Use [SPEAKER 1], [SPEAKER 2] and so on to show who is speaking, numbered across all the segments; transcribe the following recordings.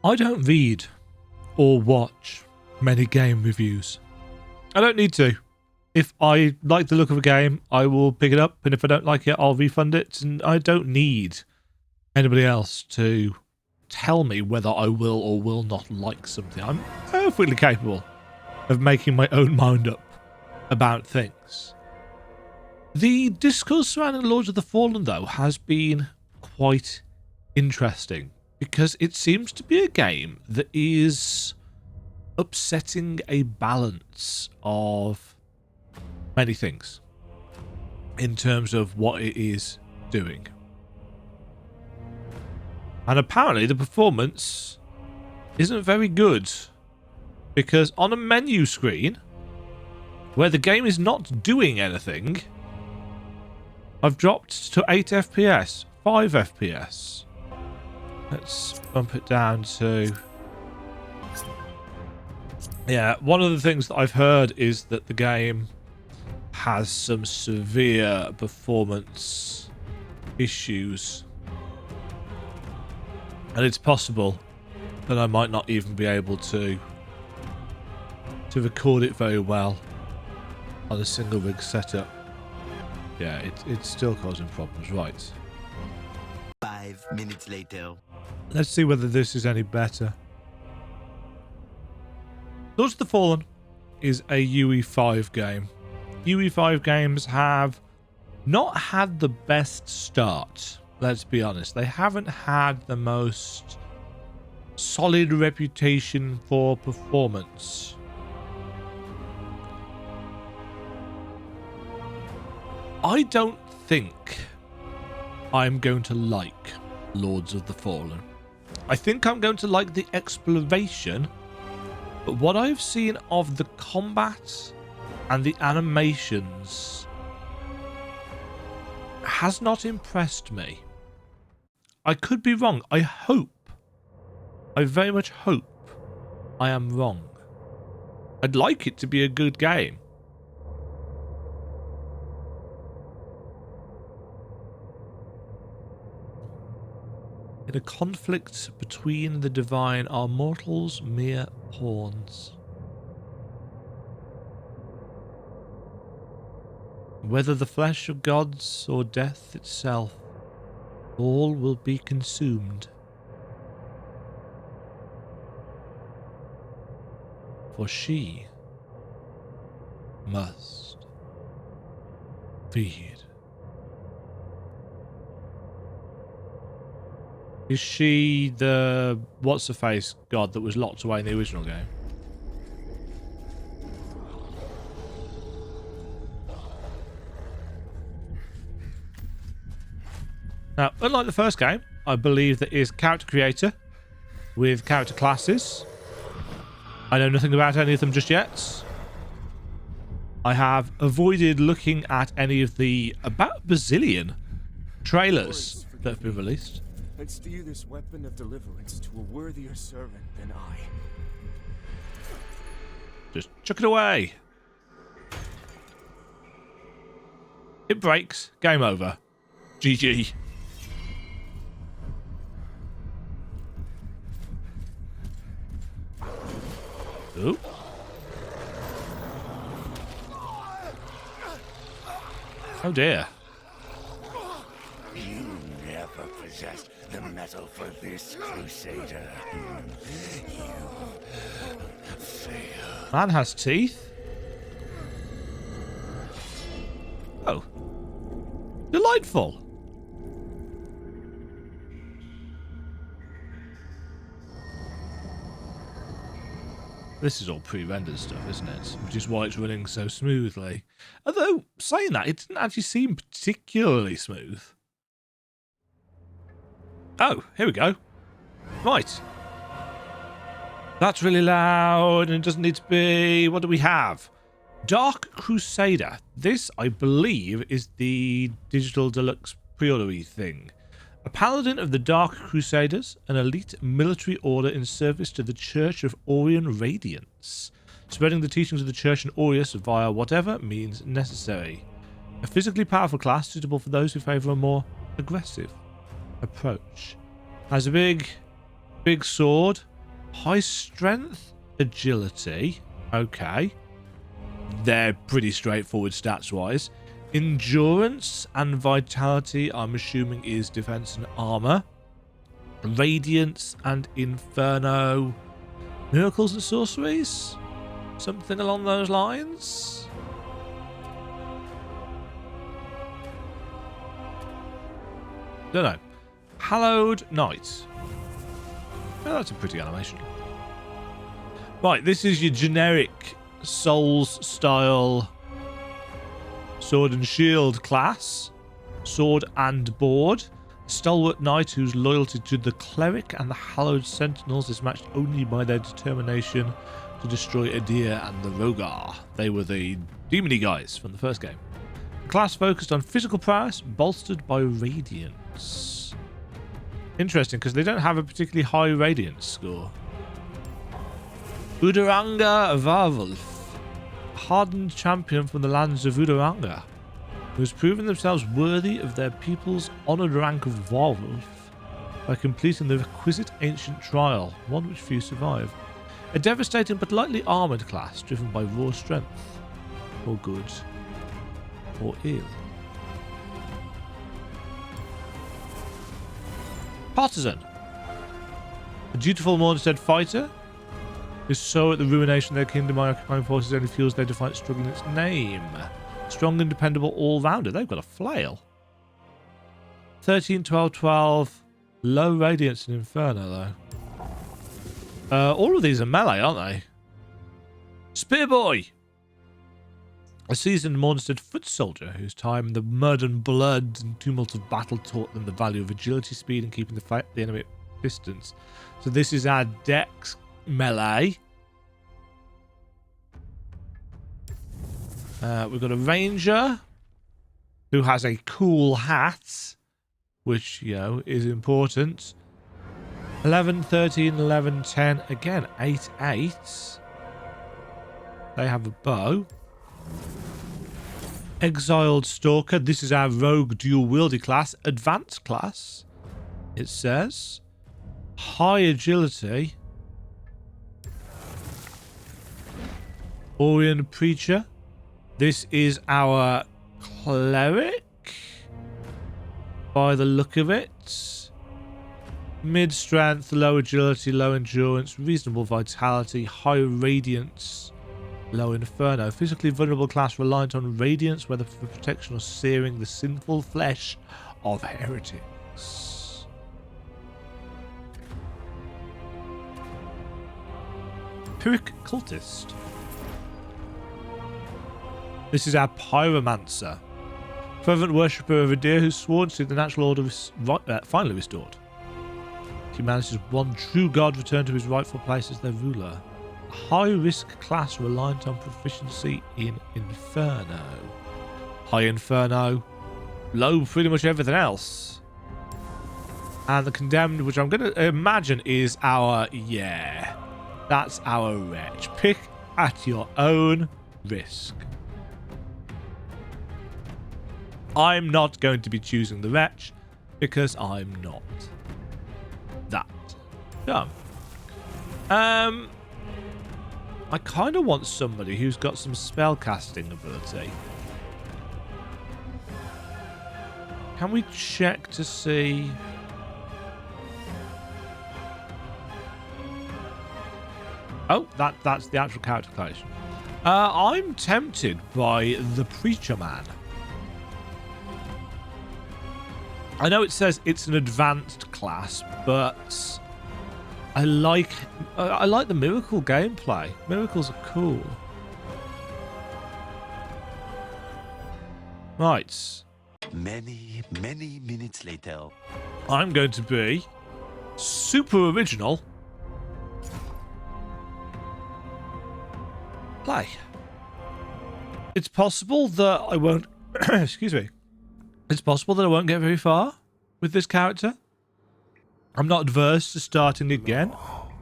[SPEAKER 1] I don't read or watch many game reviews. I don't need to. If I like the look of a game, I will pick it up, and if I don't like it, I'll refund it, and I don't need anybody else to tell me whether I will or will not like something. I'm perfectly capable of making my own mind up about things. The discourse surrounding Lords of the Fallen, though, has been quite interesting, because it seems to be a game that is upsetting a balance of many things in terms of what it is doing. And apparently the performance isn't very good, because on a menu screen where the game is not doing anything, I've dropped to 8 FPS, 5 FPS. Let's bump it down to... Yeah, one of the things that I've heard is that the game has some severe performance issues. And it's possible that I might not even be able to record it very well on a single rig setup. Yeah, it's still causing problems, right.
[SPEAKER 2] 5 minutes later.
[SPEAKER 1] Let's see whether this is any better. Lords of the Fallen is a UE5 game. UE5 games have not had the best start, let's be honest. They haven't had the most solid reputation for performance. I don't think I'm going to like Lords of the Fallen. I think I'm going to like the exploration, but what I've seen of the combat and the animations has not impressed me. I could be wrong. I very much hope I am wrong. I'd like it to be a good game. In a conflict between the divine, are mortals mere pawns? Whether the flesh of gods or death itself, all will be consumed. For she must feed. Is she the what's-her-face god that was locked away in the original game? Now, unlike the first game, I believe there is character creator with character classes. I know nothing about any of them just yet. I have avoided looking at any of the about bazillion trailers that have been released.
[SPEAKER 3] And steer this weapon of deliverance to a worthier servant than I.
[SPEAKER 1] Just chuck it away. It breaks. Game over. GG. Ooh. Oh dear.
[SPEAKER 2] You never possessed the metal for this, Crusader. You fail.
[SPEAKER 1] Man has teeth. Oh. Delightful. This is all pre-rendered stuff, isn't it? Which is why it's running so smoothly. Although, saying that, it didn't actually seem particularly smooth. Oh, here we go. Right. That's really loud and it doesn't need to be. What do we have? Dark Crusader. This, I believe, is the digital deluxe pre-order thing. A paladin of the Dark Crusaders, an elite military order in service to the Church of Orion Radiance, spreading the teachings of the Church and Aureus via whatever means necessary. A physically powerful class suitable for those who favour a more aggressive approach. Has a big sword. High strength, agility. Okay. They're pretty straightforward stats-wise. Endurance and vitality, I'm assuming, is defense and armor. Radiance and inferno. Miracles and sorceries? Something along those lines? Don't know. Hallowed Knight. Oh, that's a pretty animation. Right, this is your generic Souls style sword and shield class. Sword and board. Stalwart knight whose loyalty to the cleric and the hallowed sentinels is matched only by their determination to destroy Adyr and the Rogar. They were the demony guys from the first game. The class focused on physical prowess, bolstered by radiance. Interesting, because they don't have a particularly high radiance score. Uduranga Varvolf, a hardened champion from the lands of Uduranga, who has proven themselves worthy of their people's honoured rank of Varvolf by completing the requisite ancient trial, one which few survive. A devastating but lightly armoured class driven by raw strength, or good, or ill. Partisan, a dutiful Mornstead fighter, whose soul at the ruination of their kingdom by occupying forces only fuels their defiant struggle in its name. Strong and dependable all-rounder. They've got a flail. 13, 12, 12. Low radiance and inferno, though. All of these are melee, aren't they? Spearboy. A seasoned Mornstead foot soldier whose time in the mud and blood and tumult of battle taught them the value of agility, speed, and keeping the enemy at distance. So this is our dex melee. We've got a ranger who has a cool hat, which, you know, is important. 11, 13, 11, 10. Again, 8, 8. They have a bow. Exiled Stalker. This is our rogue dual-wieldy class. Advanced class, it says. High agility. Orion Preacher. This is our cleric, by the look of it. Mid strength, low agility, low endurance, reasonable vitality, high radiance, low inferno. Physically vulnerable class reliant on radiance, whether for protection or searing the sinful flesh of heretics. Pyrrhic Cultist. This is our Pyromancer. Fervent worshipper of Adyr who swore to see the natural order finally restored. Humanity's one true god returned to his rightful place as their ruler. A high-risk class reliant on proficiency in Inferno. High Inferno. Low pretty much everything else. And the Condemned, which I'm going to imagine is our... Yeah. That's our wretch. Pick at your own risk. I'm not going to be choosing the wretch because I'm not that dumb. I kind of want somebody who's got some spellcasting ability. Can we check to see? Oh, that's the actual character creation. I'm tempted by the Preacher Man. I know it says it's an advanced class, but I like the miracle gameplay. Miracles are cool. Right.
[SPEAKER 2] Many minutes later.
[SPEAKER 1] I'm going to be super original. Play. It's possible that I won't... excuse me. It's possible that I won't get very far with this character. I'm not adverse to starting again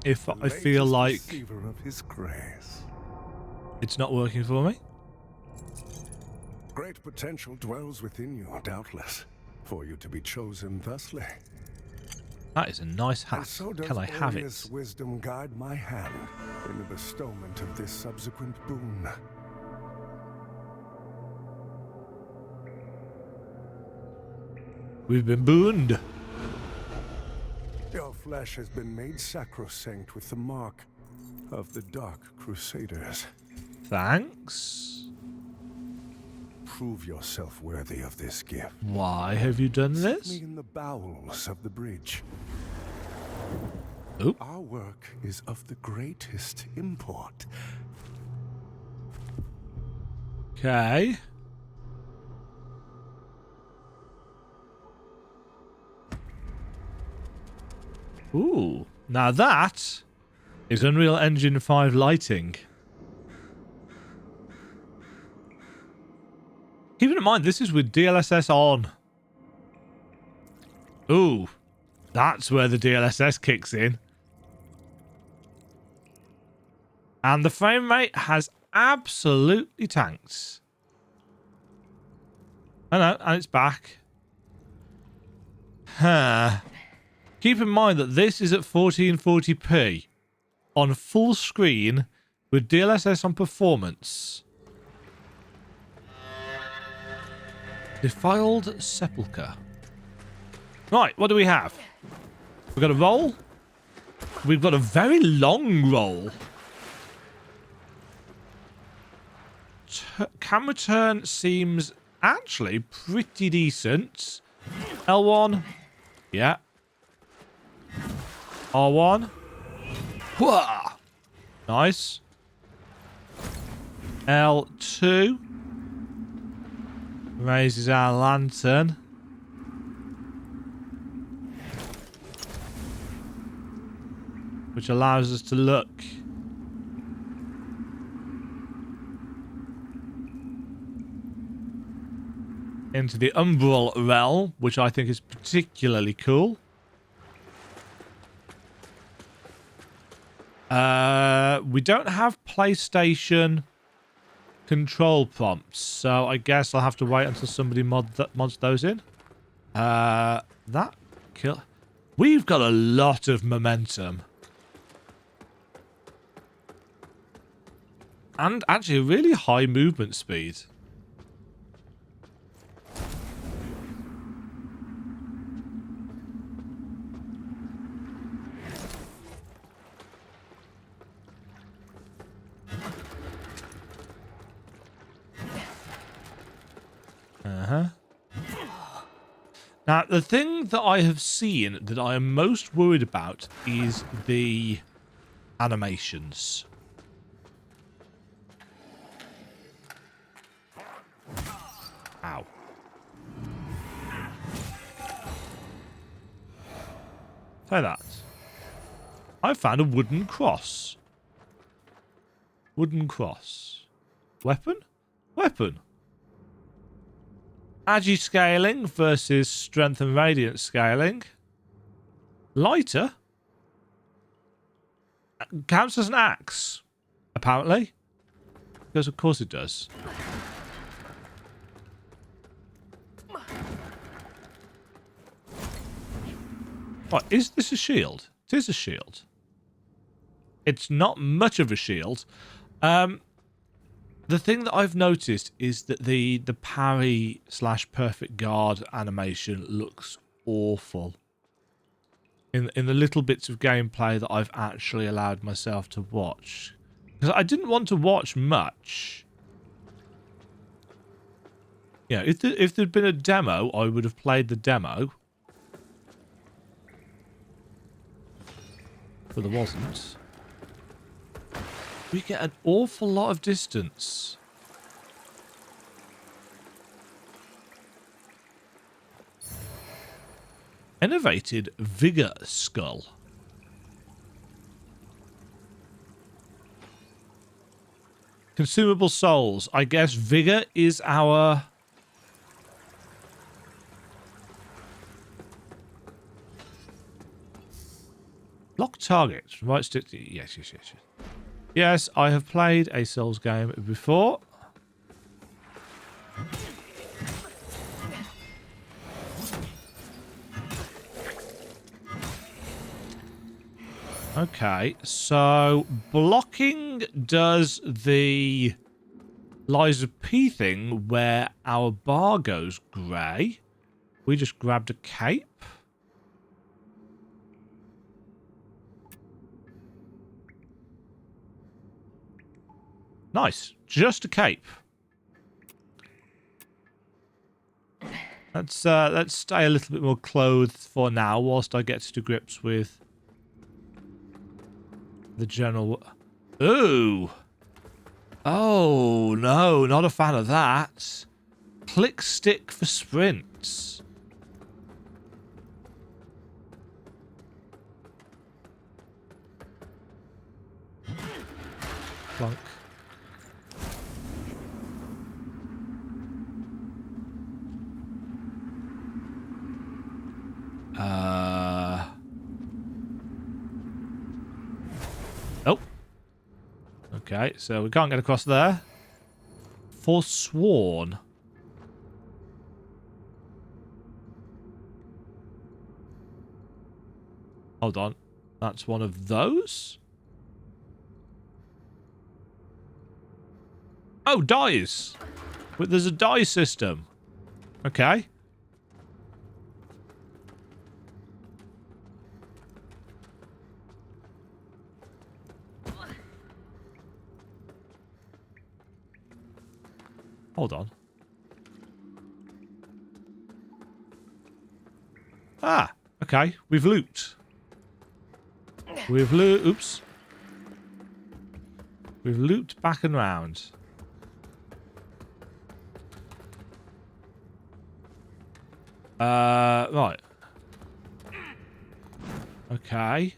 [SPEAKER 1] if I feel like it's not working for me.
[SPEAKER 4] Great potential dwells within you, doubtless, for you to be chosen thusly.
[SPEAKER 1] That is a nice
[SPEAKER 2] And
[SPEAKER 1] hat.
[SPEAKER 2] so does
[SPEAKER 1] Can I have
[SPEAKER 2] glorious
[SPEAKER 1] it?
[SPEAKER 2] wisdom guide my hand in the bestowment of this subsequent boon.
[SPEAKER 1] We've been booned.
[SPEAKER 2] Your flesh has been made sacrosanct with the mark of the Dark Crusaders.
[SPEAKER 1] Thanks.
[SPEAKER 2] Prove yourself worthy of this gift.
[SPEAKER 1] Why have you done
[SPEAKER 2] Meet
[SPEAKER 1] this?
[SPEAKER 2] me in the bowels of the bridge.
[SPEAKER 1] Oh,
[SPEAKER 2] Our work is of the greatest import.
[SPEAKER 1] okay. Ooh, now that is Unreal Engine 5 lighting. Keeping in mind, this is with DLSS on. Ooh, that's where the DLSS kicks in. And the frame rate has absolutely tanked. I know, and it's back. Huh. Keep in mind that this is at 1440p on full screen with DLSS on performance. Defiled Sepulchre. Right, what do we have? We've got a roll. We've got a very long roll. Camera turn seems actually pretty decent. L1. Yeah. R1. Whoa. Nice. L2. Raises our lantern. Which allows us to look into the Umbral realm, which I think is particularly cool. We don't have PlayStation control prompts, so I guess I'll have to wait until somebody mods those in. We've got a lot of momentum. And actually a really high movement speed. Now, the thing that I have seen that I am most worried about is the animations. Ow. Try that. I found a wooden cross. Wooden cross. Weapon? Weapon. Agi scaling versus strength and radiant scaling. Lighter. Counts as an axe, apparently. Because of course it does. What, is this a shield? It is a shield. It's not much of a shield. The thing that I've noticed is that the parry / perfect guard animation looks awful. In the little bits of gameplay that I've actually allowed myself to watch. Because I didn't want to watch much. Yeah, if there'd been a demo, I would have played the demo. But there wasn't. We get an awful lot of distance. Innovated Vigor Skull. Consumable souls. I guess Vigor is our... Lock targets. Right stick. Yes. Yes, I have played a Souls game before. Okay, so blocking does the Liza P thing where our bar goes grey. We just grabbed a cape. Nice. Just a cape. Let's stay a little bit more clothed for now whilst I get to grips with the general... Ooh! Oh, no, not a fan of that. Click stick for sprints. Plunk. Oh. Okay, so we can't get across there. Forsworn. Hold on. That's one of those? Oh, dice. But there's a die system. Okay. Hold on. Ah, okay. We've looped. We've looped. Oops. We've looped back and round. Right. Okay.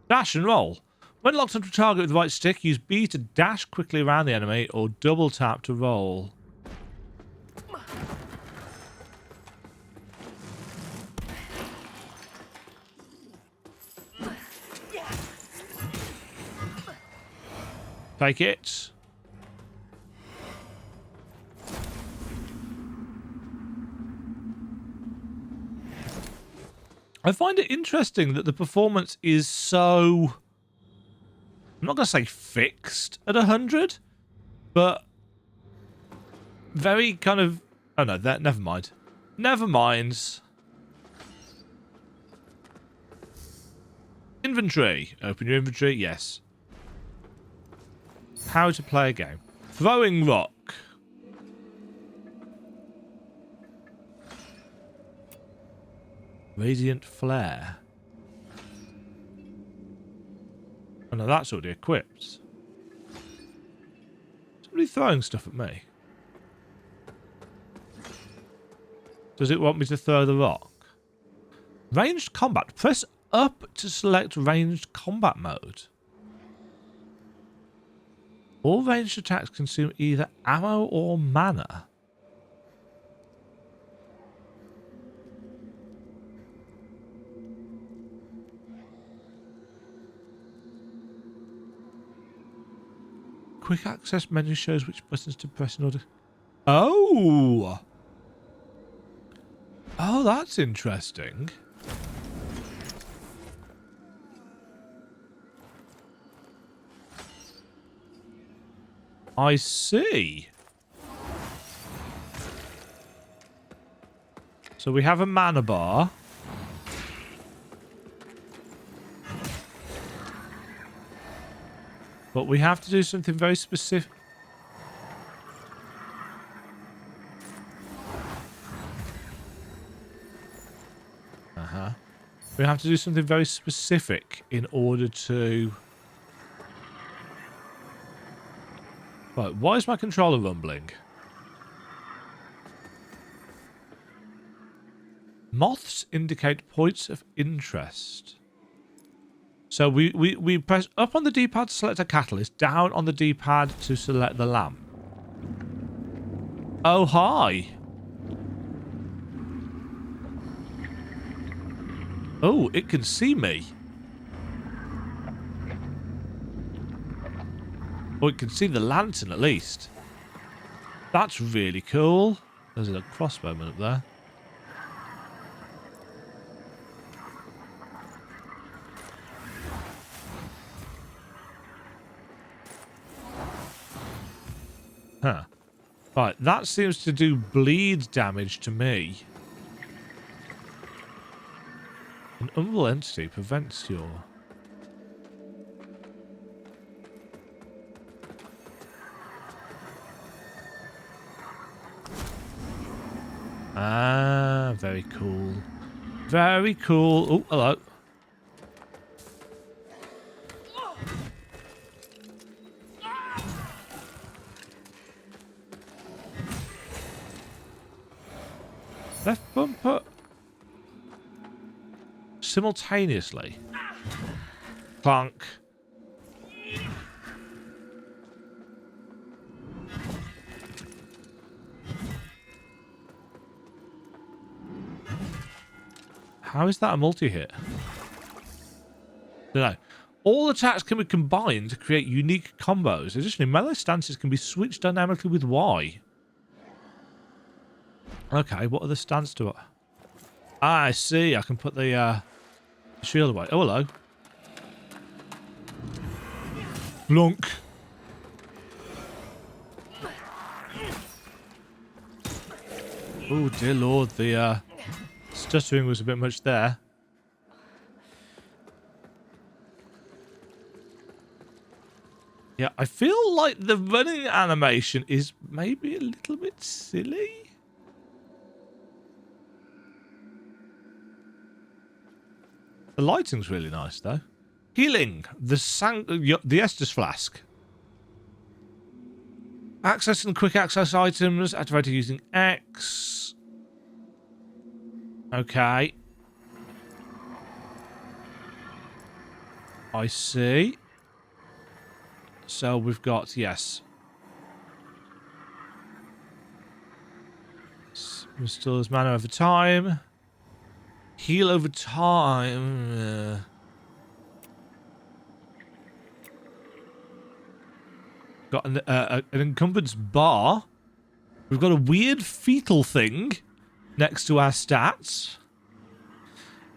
[SPEAKER 1] Dash and roll. When locked onto a target with the right stick, use B to dash quickly around the enemy or double tap to roll. Take it. I find it interesting that the performance is so... I'm not going to say fixed at 100, but very kind of... Oh no, that never mind. Never mind. Inventory. Open your inventory, yes. How to play a game. Throwing rock. Radiant flare. Oh no, that's already equipped. Somebody throwing stuff at me. Does it want me to throw the rock? Ranged combat. Press up to select ranged combat mode. All ranged attacks consume either ammo or mana. Quick access menu shows which buttons to press in order... Oh! Oh, that's interesting. I see. So we have a mana bar. But we have to do something very specific. We have to do something very specific in order to... Right, why is my controller rumbling? Moths indicate points of interest. So we press up on the D-pad to select a catalyst, down on the D-pad to select the lamp. Oh, hi. Oh, it can see me. Oh, it can see the lantern at least. That's really cool. There's a crossbowman up there. Right, that seems to do bleed damage to me. An umbral entity prevents your... Ah, very cool. Very cool. Oh, hello. Left bumper. Simultaneously. Clunk. How is that a multi-hit? Don't know. All attacks can be combined to create unique combos. Additionally, melee stances can be switched dynamically with Y. Okay, what are the stance to it? Ah, I see. I can put the shield away. Oh, hello. Blunk. Oh, dear lord. The stuttering was a bit much there. Yeah, I feel like the running animation is maybe a little bit silly. The lighting's really nice, though. Healing. The Estus Flask. Access and quick access items. Activated using X. Okay. I see. So we've got, yes. Restores mana over time. Heal over time. Got an encumbrance bar. We've got a weird fetal thing next to our stats.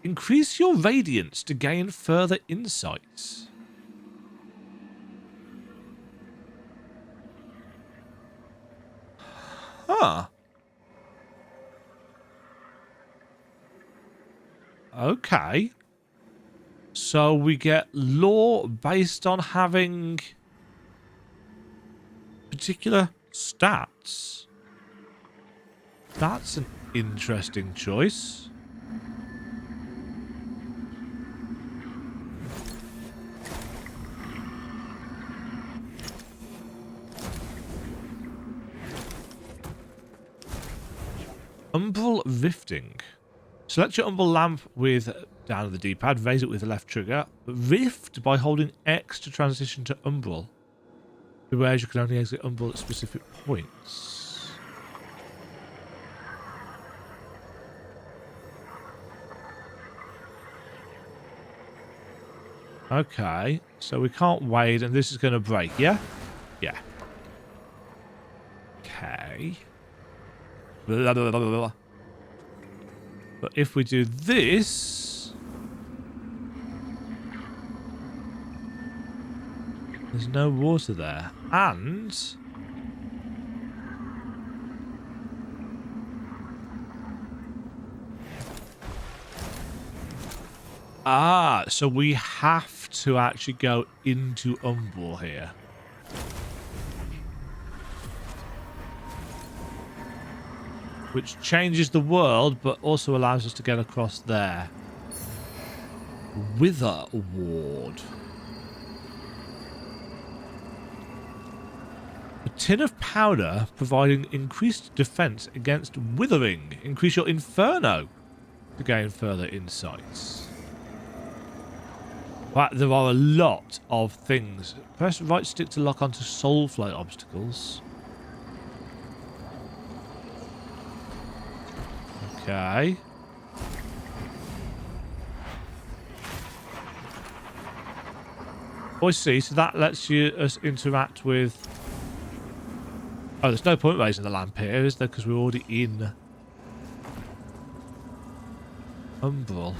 [SPEAKER 1] Increase your radiance to gain further insights. Huh. Okay. So we get lore based on having particular stats. That's an interesting choice. Umbral Rifting. Select your Umbral lamp with down at the D-pad, raise it with the left trigger. Rift by holding X to transition to Umbral. Beware, you can only exit Umbral at specific points. Okay, so we can't wait, and this is going to break, yeah? Yeah. Okay. Blah, blah, blah, blah. But if we do this... There's no water there. And... Ah, so we have to actually go into Umbral here. Which changes the world, but also allows us to get across there. Wither Ward. A tin of powder providing increased defense against withering. Increase your inferno to gain further insights. But there are a lot of things. Press right stick to lock onto soulflight obstacles. Okay. I see. So that lets us interact with... Oh, there's no point raising the lamp here, is there? Because we're already in Umbral.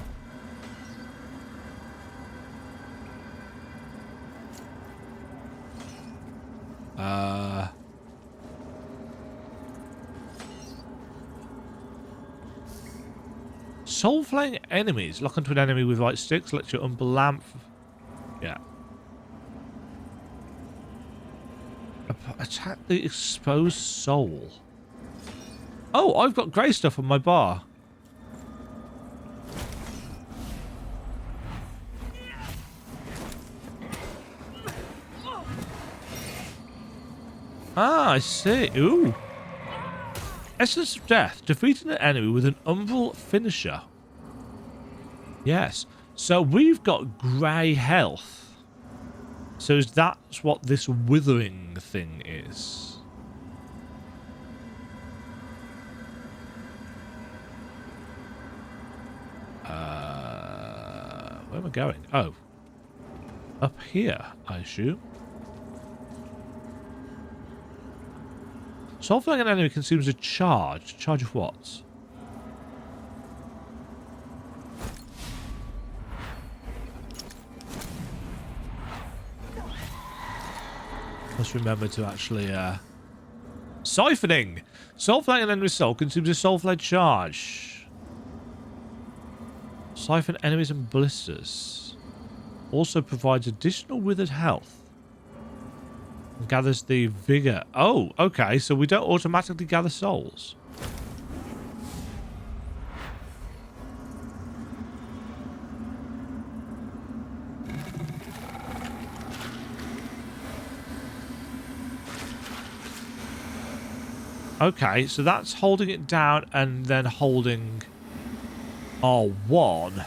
[SPEAKER 1] Soul-flaying enemies. Lock onto an enemy with right stick. Select your umbral lamp. Yeah. Attack the exposed soul. Oh, I've got grey stuff on my bar. Ah, I see. Ooh. Essence of Death. Defeating an enemy with an umbral finisher. Yes. So we've got grey health. So that's what this withering thing is. Where am I going? Oh. Up here, I assume. Soul-flaying an enemy consumes a charge. Charge of what? Let's remember to actually... Siphoning! Soul-flaying an enemy's soul consumes a soul-fled charge. Siphon enemies and blisters. Also provides additional withered health. And gathers the vigor. Oh, okay. So we don't automatically gather souls. Okay, so that's holding it down and then holding R1.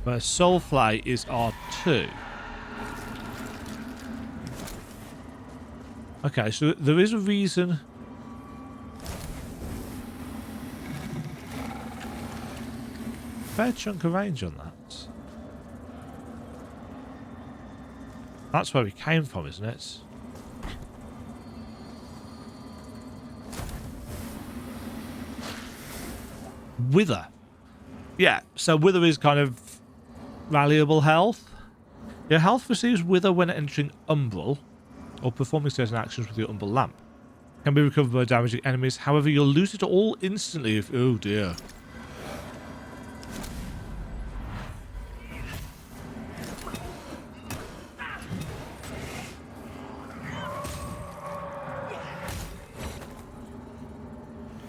[SPEAKER 1] Where Soulflay is R2. Okay, so there is a reason. Fair chunk of range on that. That's where we came from, isn't it? Wither. Yeah, so Wither is kind of valuable health. Your health receives Wither when entering Umbral or performing certain actions with your Umbral lamp. Can be recovered by damaging enemies. However, you'll lose it all instantly if... Oh dear.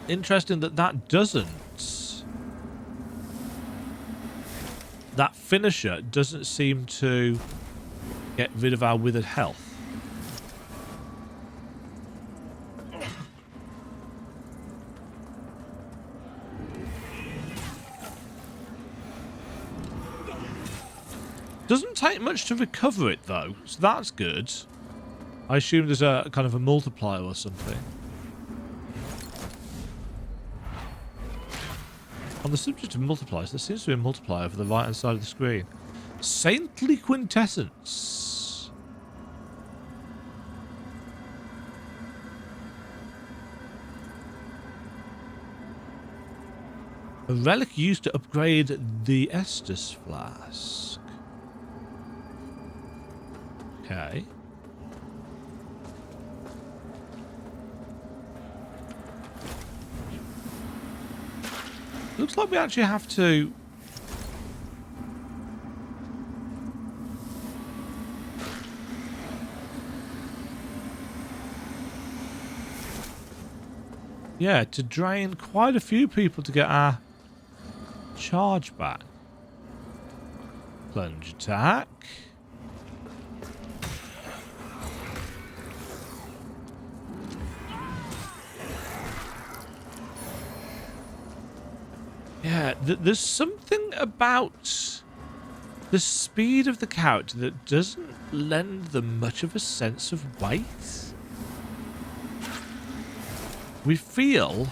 [SPEAKER 1] Interesting that that doesn't. That finisher doesn't seem to get rid of our withered health. Doesn't take much to recover it though, so that's good. I assume there's a kind of a multiplier or something. On the subject of multipliers, there seems to be a multiplier for the right-hand side of the screen. Saintly Quintessence. A relic used to upgrade the Estus Flask. Okay. Looks like we actually have to... Yeah, to drain quite a few people to get our charge back. Plunge attack. Yeah, there's something about the speed of the character that doesn't lend them much of a sense of weight. We feel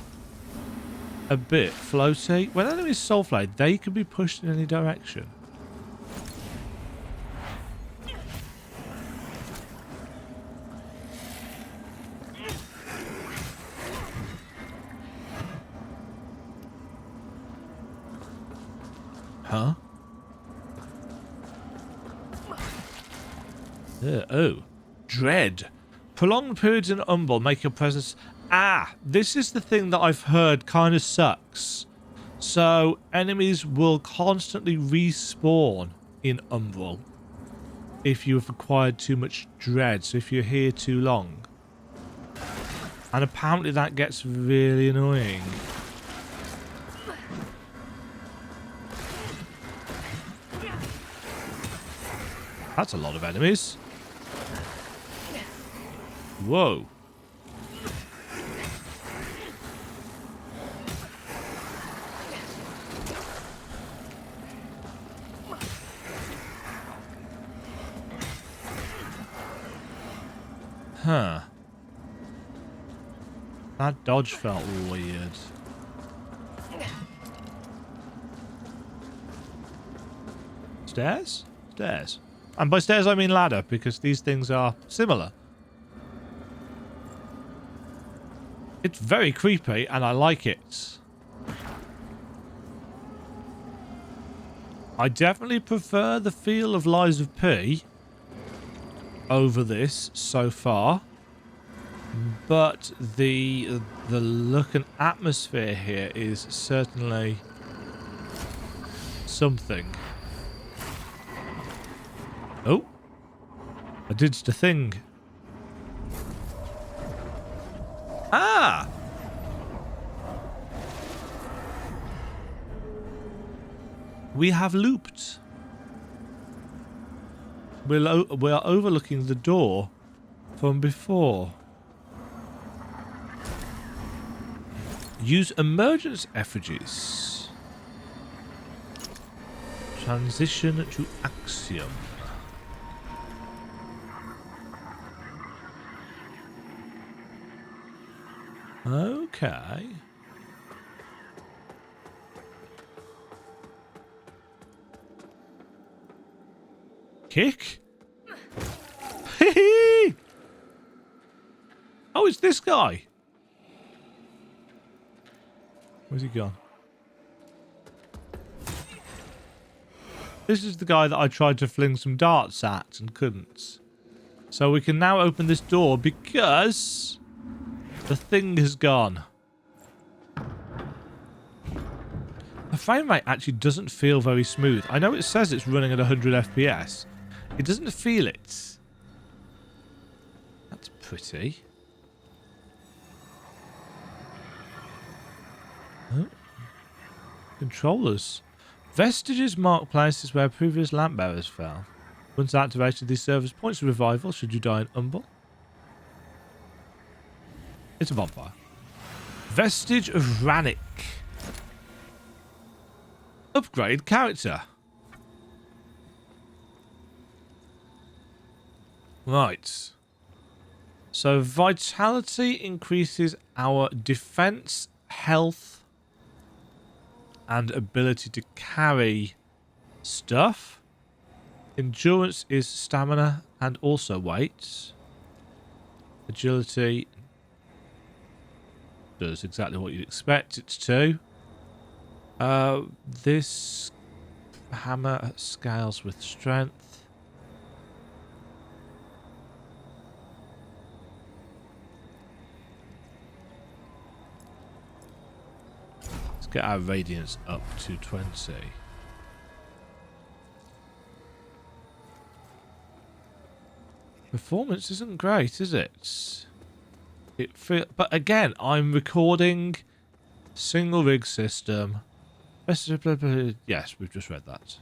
[SPEAKER 1] a bit floaty. When enemies soulflay, they can be pushed in any direction. Huh? Oh. Dread. Prolonged periods in Umbral make your presence... Ah, this is the thing that I've heard kind of sucks. So, enemies will constantly respawn in Umbral if you've acquired too much dread, so if you're here too long. And apparently that gets really annoying. That's a lot of enemies. Whoa. Huh. That dodge felt weird. Stairs? Stairs. And by stairs I mean ladder, because these things are similar. It's very creepy, and I like it. I definitely prefer the feel of Lies of P over this so far. But the look and atmosphere here is certainly something. Oh, I did the thing. Ah! We have looped. We are overlooking the door from before. Use emergence effigies. Transition to Axiom. Okay. Kick? Oh, it's this guy. Where's he gone? This is the guy that I tried to fling some darts at and couldn't. So we can now open this door because the thing has gone. The frame rate actually doesn't feel very smooth. I know it says it's running at 100 FPS. It doesn't feel it. That's pretty. Oh. Controllers. Vestiges mark places where previous lamp bearers fell. Once activated, these serve as points of revival should you die in Umbral. It's a bonfire. Vestige of Rannick. Upgrade character. Right. So vitality increases our defense, health, and ability to carry stuff. Endurance is stamina and also weight. Agility does exactly what you'd expect it to. This hammer scales with strength. Let's get our radiance up to 20. Performance isn't great, is it? But again, I'm recording single rig system. Yes, we've just read that.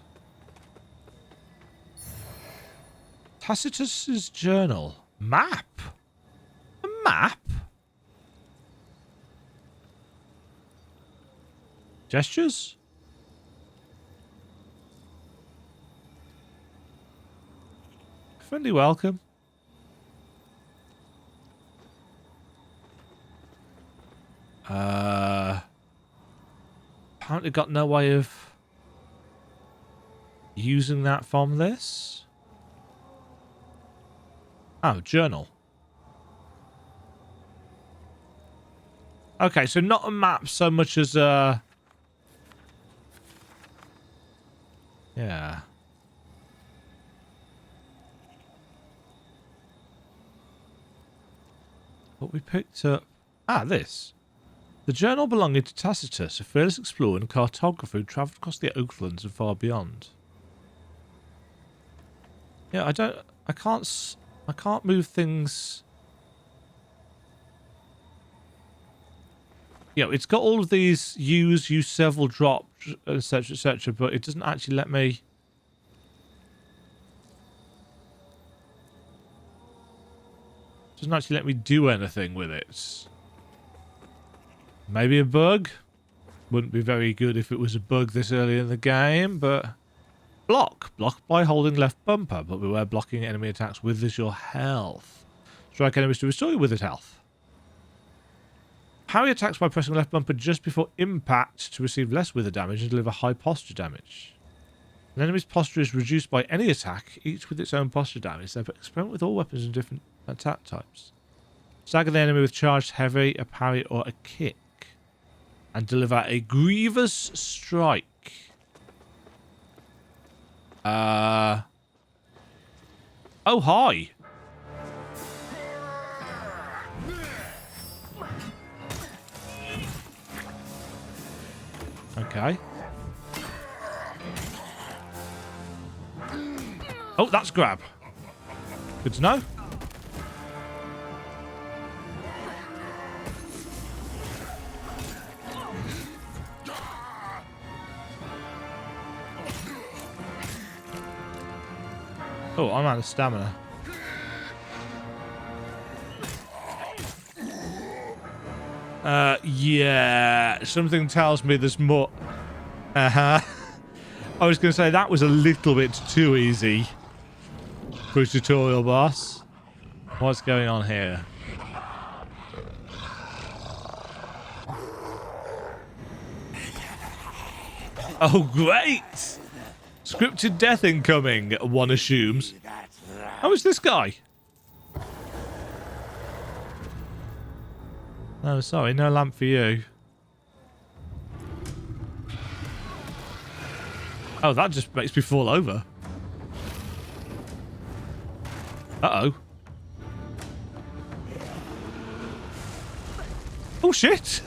[SPEAKER 1] Tacitus's journal. Map? A map? Gestures? Friendly welcome. Apparently got no way of using that from this. Oh, journal. Okay, so not a map so much as a... Yeah. But we picked up... Ah, this. The journal belonging to Tacitus, a fearless explorer and cartographer who travelled across the Oaklands and far beyond. Yeah, I can't move things... Yeah, it's got all of these use several, drop, etc., but it doesn't actually let me... Doesn't actually let me do anything with it. Maybe a bug? Wouldn't be very good if it was a bug this early in the game, but... Block. Block by holding left bumper, but beware blocking enemy attacks with your health. Strike enemies to restore your withered health. Parry attacks by pressing left bumper just before impact to receive less wither damage and deliver high posture damage. An enemy's posture is reduced by any attack, each with its own posture damage. Therefore, experiment with all weapons and different attack types. Stagger the enemy with charged heavy, a parry, or a kick. And deliver a grievous strike. Oh, hi. Okay. Oh, that's grab. Good to know. Oh, I'm out of stamina. Yeah, something tells me there's more. I was going to say that was a little bit too easy for a tutorial boss. What's going on here? Oh, great! Scripted death incoming, one assumes. How is this guy? Oh, sorry, no lamp for you. Oh, that just makes me fall over. Uh-oh. Oh, shit!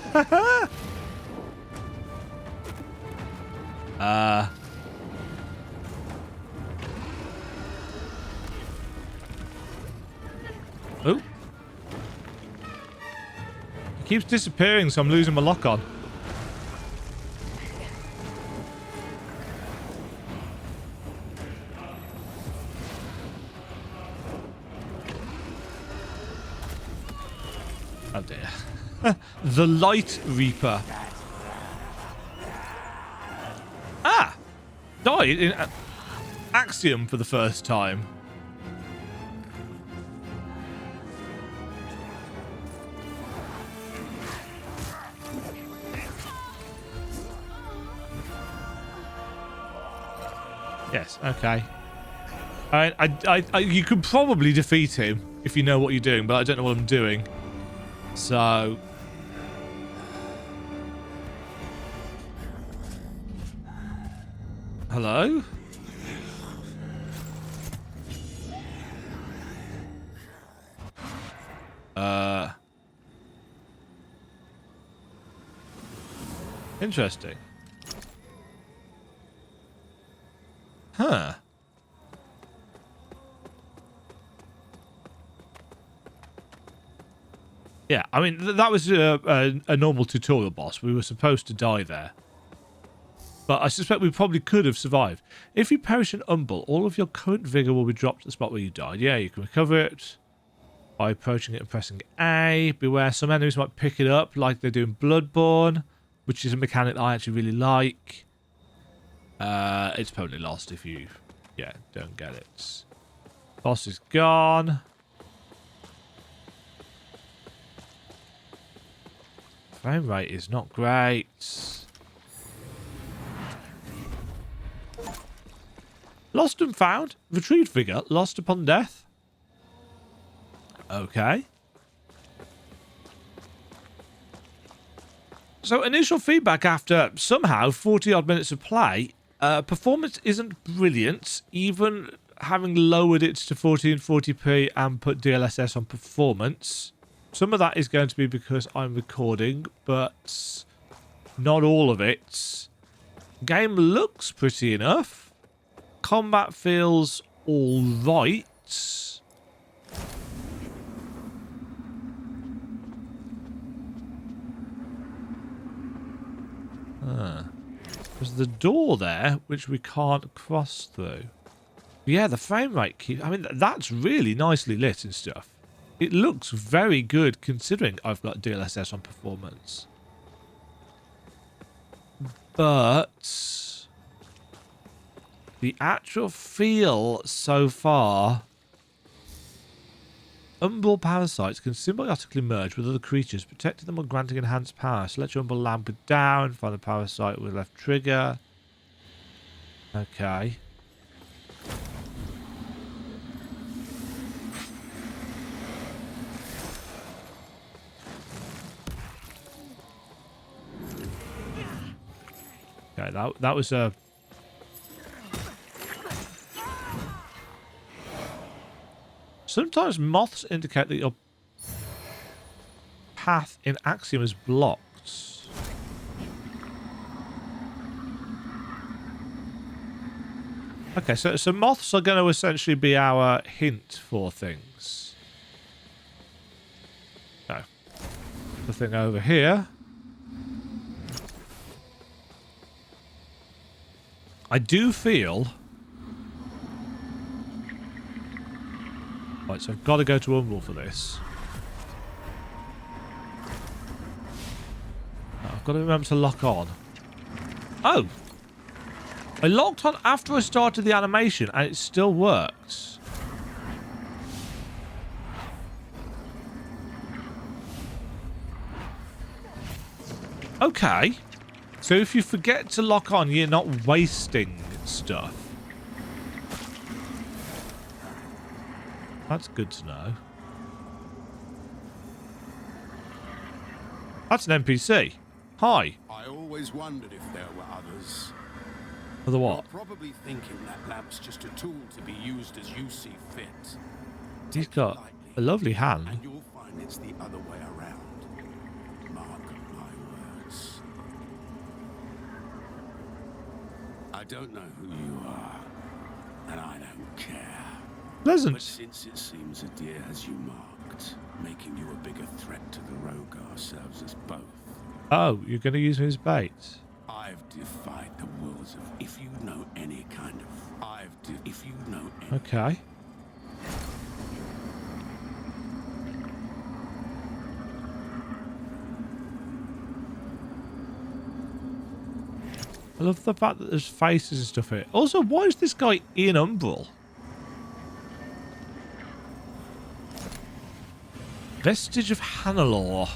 [SPEAKER 1] Oh. It keeps disappearing, so I'm losing my lock on. Oh dear. The Light Reaper. Ah! Died in Axiom for the first time. Yes, okay. You could probably defeat him if you know what you're doing, but I don't know what I'm doing. So... Hello? Interesting. Huh. Yeah, I mean, that was a normal tutorial boss. We were supposed to die there. But I suspect we probably could have survived. If you perish in Umbral, all of your current vigor will be dropped to the spot where you died. Yeah, you can recover it by approaching it and pressing A. Beware, some enemies might pick it up like they do in Bloodborne, which is a mechanic that I actually really like. It's probably lost if you, don't get it. Boss is gone. Frame rate is not great. Lost and found. Retrieved vigor. Lost upon death. Okay. So initial feedback after somehow 40 odd minutes of play. Performance isn't brilliant. Even having lowered it to 1440p and put DLSS on performance. Some of that is going to be because I'm recording, but not all of it. Game looks pretty enough. Combat feels all right. There's the door there, which we can't cross through. Yeah, the frame rate keeps... I mean, that's really nicely lit and stuff. It looks very good considering I've got DLSS on performance. But the actual feel so far... Umbral parasites can symbiotically merge with other creatures, protecting them or granting enhanced power. Select your Umbral lamp down, find the parasite with left trigger. Okay. Okay, that was a... Sometimes moths indicate that your path in Axiom is blocked. Okay, so moths are going to essentially be our hint for things. No. The thing over here. I do feel... Right, so I've got to go to Umbral for this. I've got to remember to lock on. Oh! I locked on after I started the animation and it still works. Okay. So if you forget to lock on, you're not wasting stuff. That's good to know. That's an NPC. Hi.
[SPEAKER 4] I always wondered if there were others.
[SPEAKER 1] For the what?
[SPEAKER 4] You're probably thinking that lamp's just a tool to be used as you see fit.
[SPEAKER 1] He's
[SPEAKER 4] Take it
[SPEAKER 1] got
[SPEAKER 4] lightly,
[SPEAKER 1] a lovely hand.
[SPEAKER 4] and you'll find it's the other way around. Mark my words. I don't know who you are, and I don't care.
[SPEAKER 1] Pleasant.
[SPEAKER 4] But since it seems Adyr has you marked, making you a bigger threat to the Rogar serves us both.
[SPEAKER 1] Oh, you're going to use me as bait.
[SPEAKER 4] I've defied the wills of... If you know any kind of... If you know any...
[SPEAKER 1] Okay. I love the fact that there's faces and stuff here. Also, why is this guy in Umbral? Vestige of Hannelore.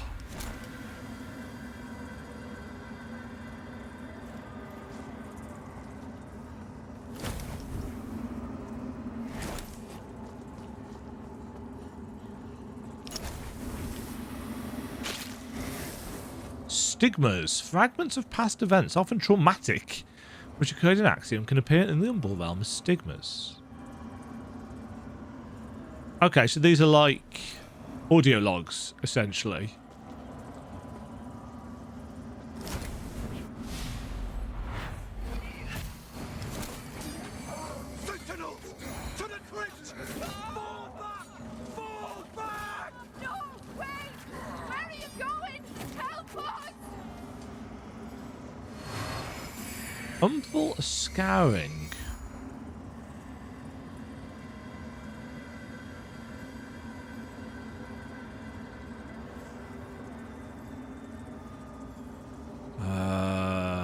[SPEAKER 1] Stigmas. Fragments of past events, often traumatic, which occurred in Axiom, can appear in the Umbral realm as stigmas. Okay, so these are like audio logs, essentially.
[SPEAKER 3] Sentinels! To the crypt! Fall back! Fall back!
[SPEAKER 5] No! Wait! Where are you going? Help us!
[SPEAKER 1] Umbral scouring.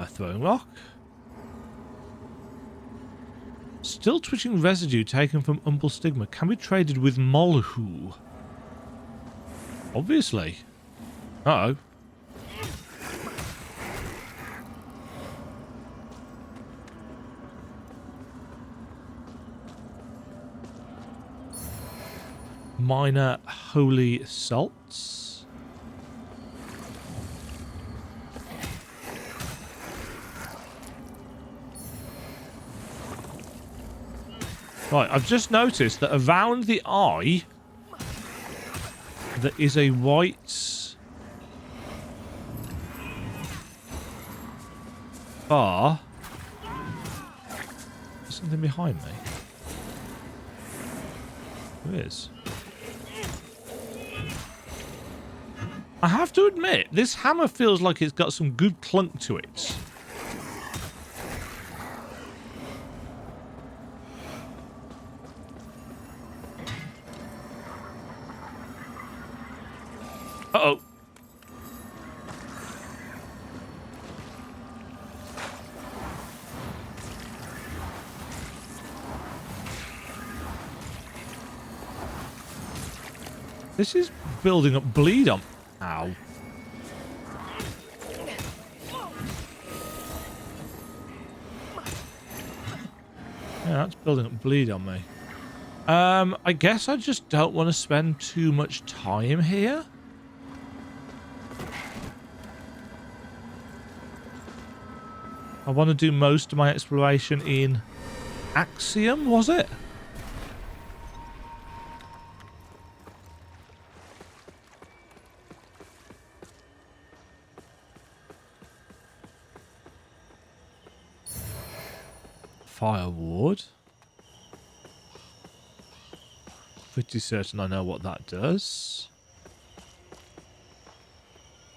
[SPEAKER 1] Throwing rock. Still twitching residue taken from Umbral stigma can be traded with Molhu. Obviously. Uh-oh. Minor holy salts. Right, I've just noticed that around the eye, There is a white bar. There's something behind me. There is. I have to admit, this hammer feels like it's got some good clunk to it. Uh-oh. This is building up bleed on. Ow. Yeah, that's building up bleed on me. I guess I just don't want to spend too much time here. I want to do most of my exploration in Axiom, was it? Fireward. Pretty certain I know what that does.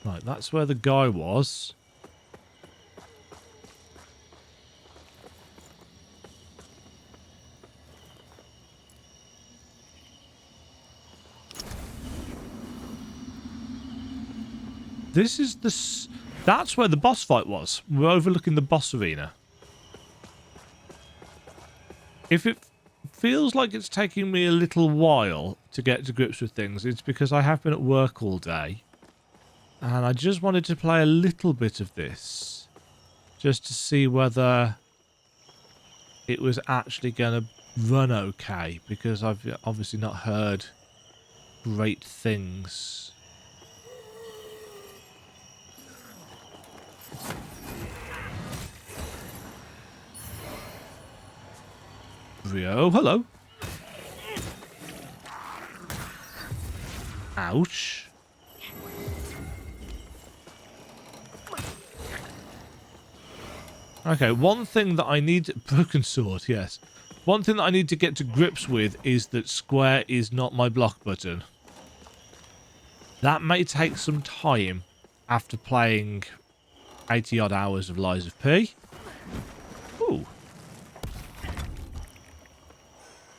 [SPEAKER 1] Right, that's where the guy was. This is the... That's where the boss fight was. We're overlooking the boss arena. If it feels like it's taking me a little while to get to grips with things, it's because I have been at work all day. And I just wanted to play a little bit of this. Just to see whether it was actually going to run okay. Because I've obviously not heard great things. Rio, hello. Ouch. Okay, one thing that I need... Broken sword, yes. One thing that I need to get to grips with is that square is not my block button. That may take some time after playing 80 odd hours of Lies of P. Ooh.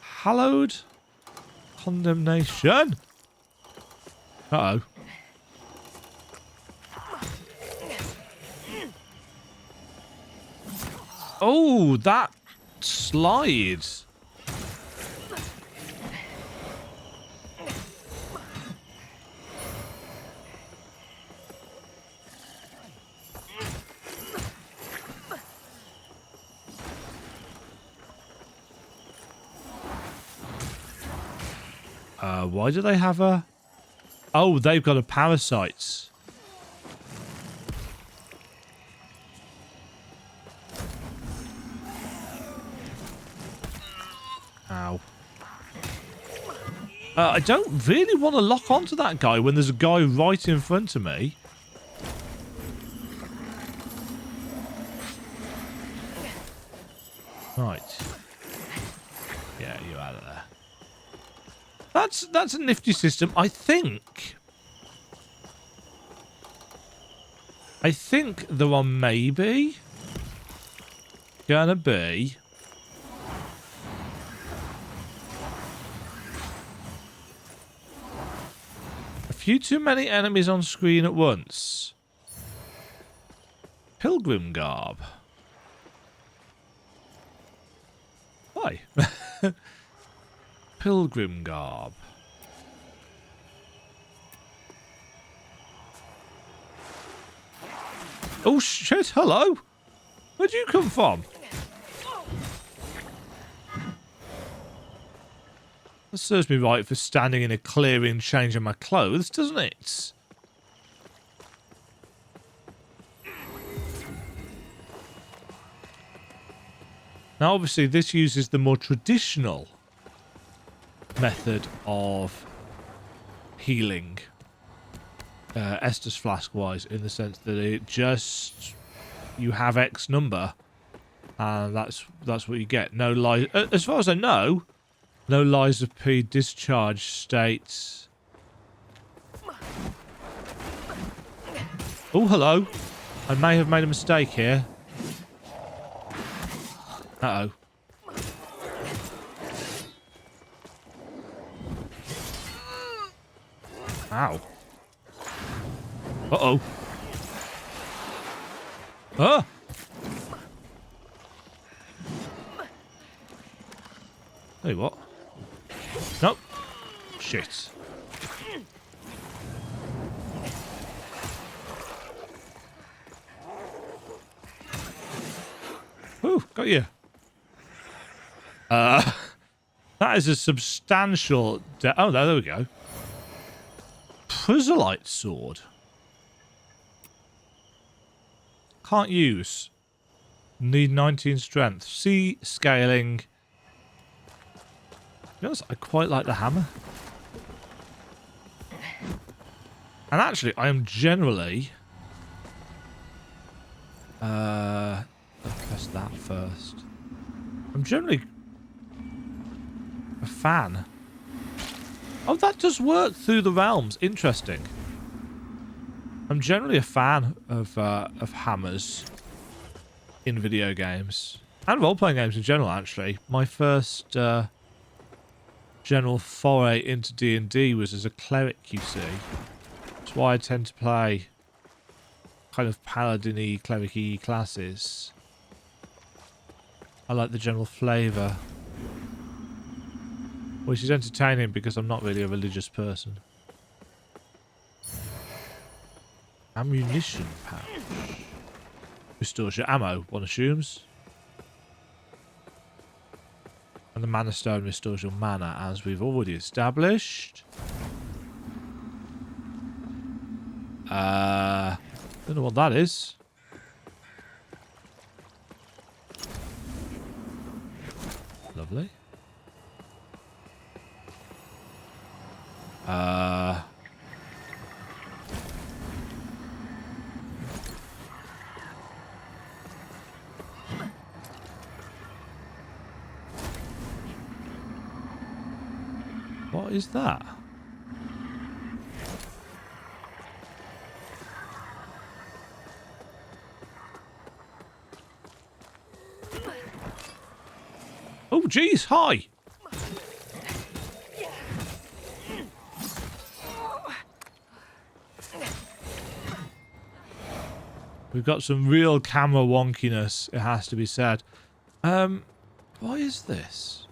[SPEAKER 1] Hallowed condemnation. Uh-oh. Oh, that slides. Why do they have a... Oh, they've got a parasite. Ow. I don't really want to lock onto that guy when there's a guy right in front of me. Right. Yeah, you're out of there. That's a nifty system. I think there are maybe gonna be a few too many enemies on screen at once. Pilgrim garb. Why? Pilgrim garb. Oh shit, hello! Where'd you come from? That serves me right for standing in a clearing changing my clothes, doesn't it? Now obviously this uses the more traditional method of healing. Estus flask wise, in the sense that it just, you have X number and that's what you get. No lies, as far as I know, no lies of P discharge states. Oh, hello. I may have made a mistake here. Uh-oh. Ow. Uh-oh. Ah! Hey, what? Nope. Shit. Ooh, got you. That is a substantial... oh, there we go. Cruellest sword. Can't use. Need 19 strength. C scaling. To be honest, I quite like the hammer. And actually, I am generally... let's press that first. I'm generally a fan. Oh, that does work through the realms. Interesting. I'm generally a fan of hammers in video games. And role-playing games in general, actually. My first general foray into D&D was as a cleric, you see. That's why I tend to play kind of paladin-y, cleric-y classes. I like the general flavour. Which is entertaining because I'm not really a religious person. Ammunition pouch. Restores your ammo, one assumes. And the mana stone restores your mana, as we've already established. Don't know what that is. Lovely. What is that? Oh, geez, hi! We've got some real camera wonkiness, it has to be said. What is this?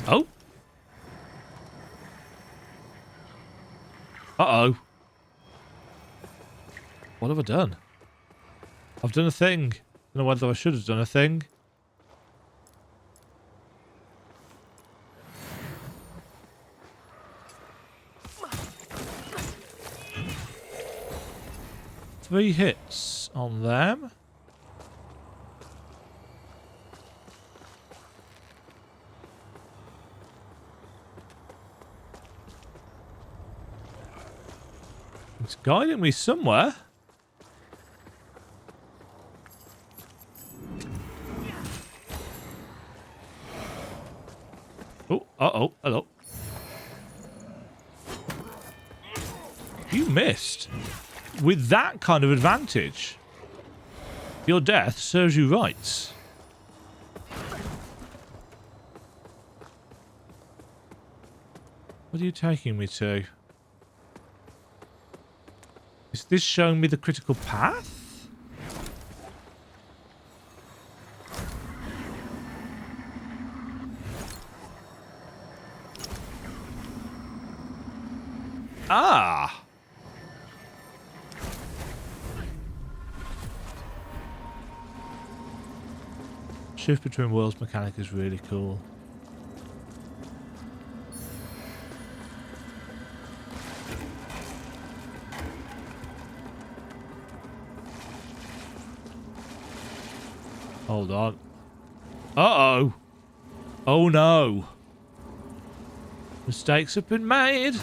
[SPEAKER 1] Oh. Uh-oh. What have I done? I've done a thing. I don't know whether I should have done a thing. Three hits on them. It's guiding me somewhere. Oh, uh-oh, hello. You missed. With that kind of advantage, your death serves you right. What are you taking me to? Is this showing me the critical path? Ah! Shift between worlds mechanic is really cool. Hold on. Uh-oh. Oh no. Mistakes have been made.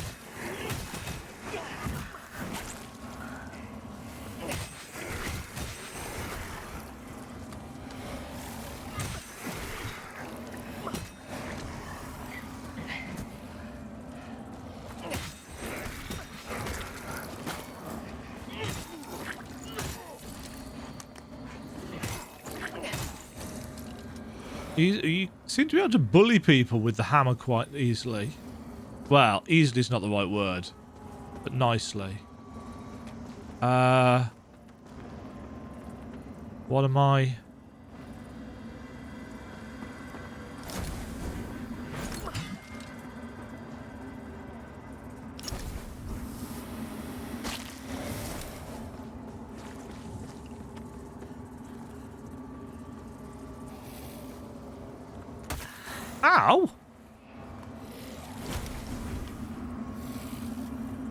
[SPEAKER 1] You seem to be able to bully people with the hammer quite easily. Well, easily is not the right word, but nicely. What am I? Ow!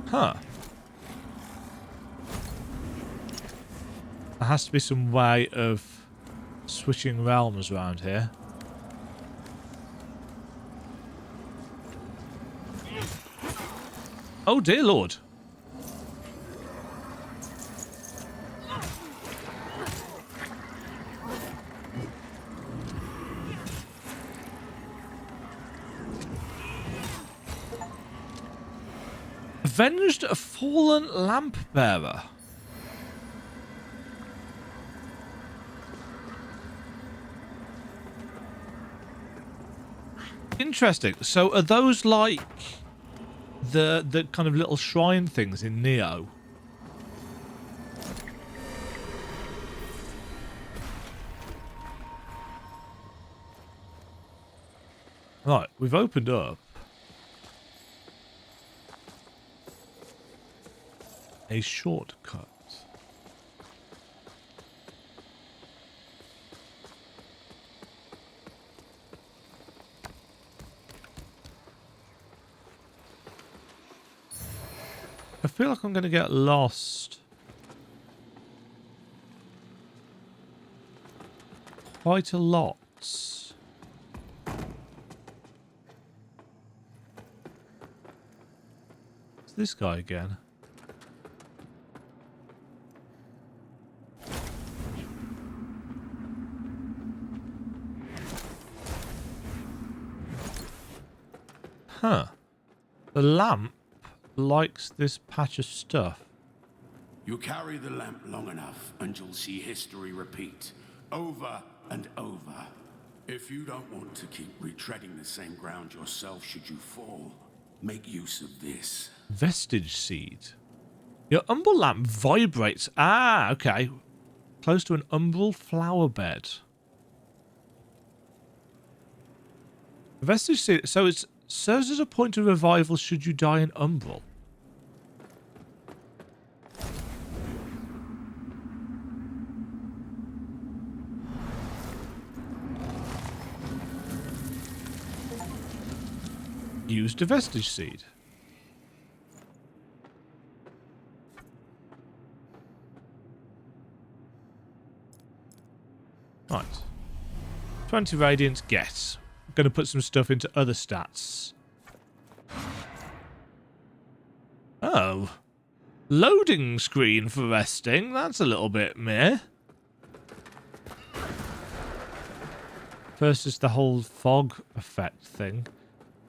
[SPEAKER 1] Huh. There has to be some way of switching realms around here. Oh dear Lord. Avenged a fallen lamp bearer. Interesting. So are those like the kind of little shrine things in Neo? Right, we've opened up a shortcut. I feel like I'm going to get lost quite a lot. It's this guy again. Huh. The lamp likes this patch of stuff.
[SPEAKER 4] You carry the lamp long enough and you'll see history repeat over and over. If you don't want to keep retreading the same ground yourself should you fall, make use of this.
[SPEAKER 1] Vestige seed. Your umbral lamp vibrates. Ah, okay. Close to an umbral flower bed. Vestige seed. So it serves as a point of revival should you die in umbral. Used a vestige seed. Right. 20 radiance, get. I'm going to put some stuff into other stats. Oh. Loading screen for resting. That's a little bit meh. First is the whole fog effect thing.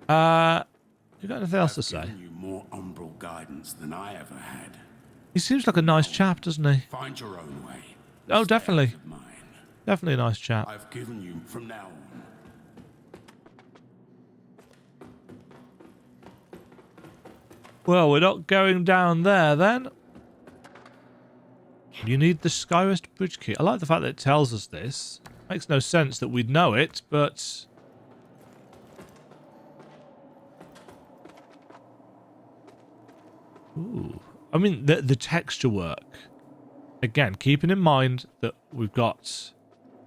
[SPEAKER 1] You got anything else to say?
[SPEAKER 4] I've given you more umbral guidance than I ever had.
[SPEAKER 1] He seems like a nice chap, doesn't he?
[SPEAKER 4] Find your own way.
[SPEAKER 1] Oh,
[SPEAKER 4] Stay
[SPEAKER 1] definitely.
[SPEAKER 4] out of mine.
[SPEAKER 1] Definitely a nice chap.
[SPEAKER 4] I've given you from now on.
[SPEAKER 1] Well, we're not going down there then. You need the Skywest Bridge key. I like the fact that it tells us this. Makes no sense that we'd know it, but... Ooh. I mean, the texture work. Again, keeping in mind that we've got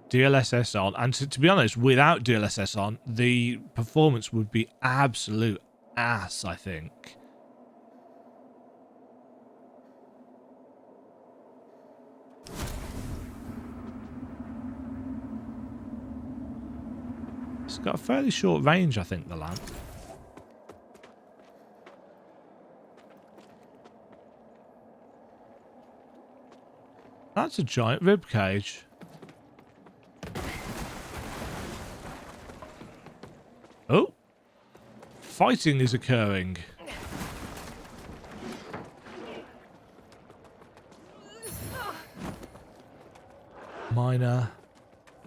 [SPEAKER 1] DLSS on, and to be honest, without DLSS on, the performance would be absolute ass, I think. got a fairly short range, I think, the lamp. That's a giant rib cage. Oh. Fighting is occurring. Minor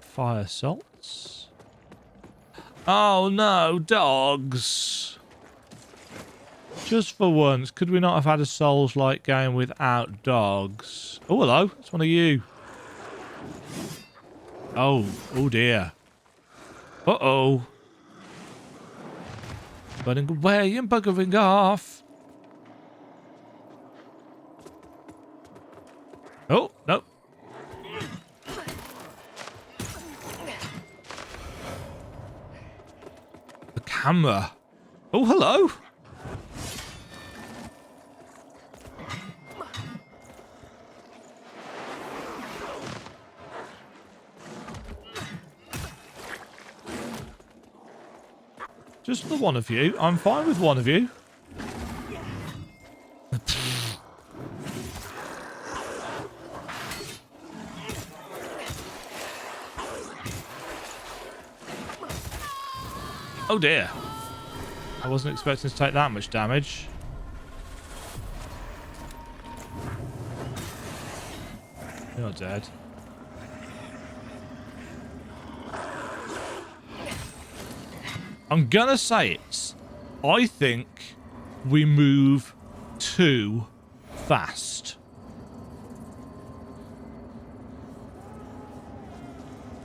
[SPEAKER 1] fire salts. Oh no, dogs. Just for once, could we not have had a Souls-like game without dogs? Oh, hello. It's one of you. Oh dear. Uh-oh. Running away and buggering off. Oh, no. The camera. Oh, hello. Just the one of you. I'm fine with one of you. Oh dear. I wasn't expecting to take that much damage. You're dead. I'm gonna say it. I think we move too fast.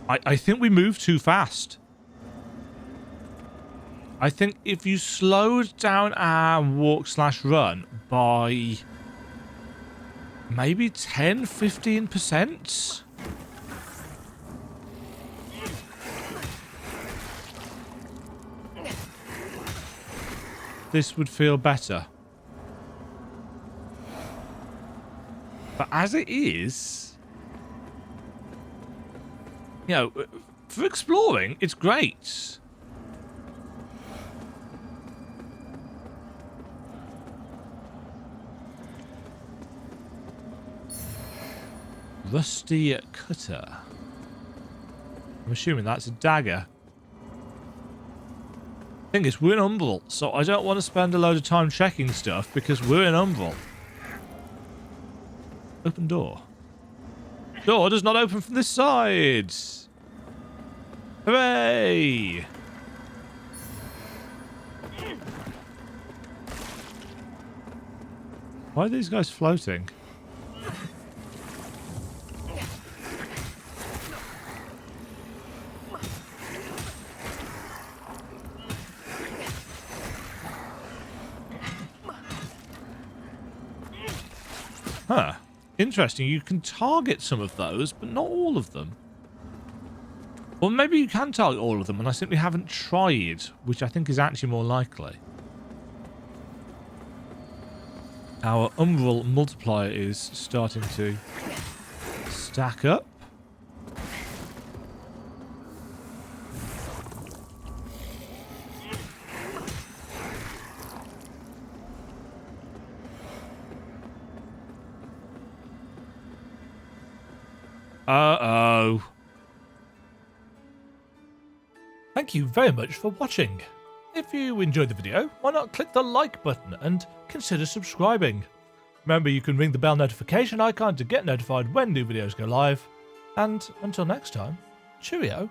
[SPEAKER 1] I think we move too fast. I think if you slowed down our walk/run by maybe 10-15%. This would feel better. But as it is, you know, for exploring, it's great. Rusty cutter. I'm assuming that's a dagger. Thing is, we're in Umbral, so I don't want to spend a load of time checking stuff because we're in Umbral. Open door. Door does not open from this side. Hooray! Why are these guys floating? Huh. Interesting. You can target some of those, but not all of them. Or maybe you can target all of them, and I simply haven't tried, which I think is actually more likely. Our Umbral multiplier is starting to stack up. Uh-oh. Thank you very much for watching. If you enjoyed the video, why not click the like button and consider subscribing. Remember, you can ring the bell notification icon to get notified when new videos go live. And until next time, cheerio.